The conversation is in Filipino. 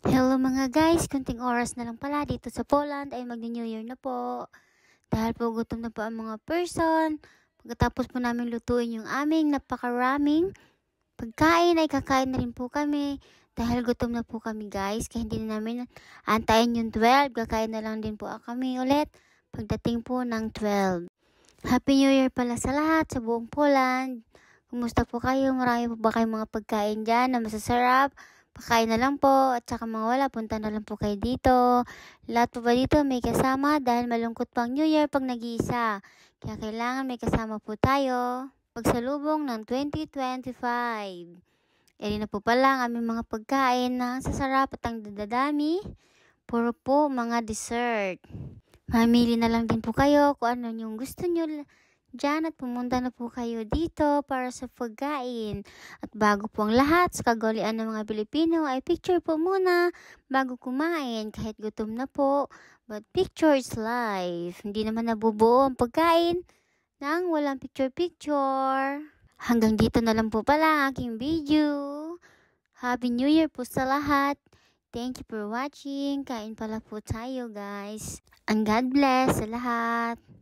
Hello mga guys, kunting oras na lang pala dito sa Poland ay mag-New Year na po. Dahil po gutom na po ang mga person. Pagkatapos po namin lutuin yung aming napakaraming pagkain ay kakain na rin po kami. Dahil gutom na po kami guys, kaya hindi na namin antayin yung 12. Kakain na lang din po kami ulit pagdating po ng 12. Happy New Year pala sa lahat sa buong Poland. Kumusta po kayo? Marami po ba kayong mga pagkain dyan na masasarap? Pakain na lang po at saka mga wala, punta na lang po kayo dito. Lahat po ba dito may kasama dahil malungkot pang New Year pag nag-iisa. Kaya kailangan may kasama po tayo. Pagsalubong ng 2025. Eri na po pala ang aming mga pagkain na sasarap at ang dadadami. Puro po mga dessert. Mamili na lang din po kayo kung ano yung gusto nyo dyan at pumunta na po kayo dito para sa pagkain. At bago po ang lahat, sa kagolian ng mga Pilipino ay picture po muna bago kumain kahit gutom na po. But picture is life. Hindi naman nabubuo ang pagkain nang walang picture-picture. Hanggang dito na lang po pala ang aking video. Happy New Year po sa lahat. Thank you for watching. Kain pala po tayo guys. And God bless sa lahat.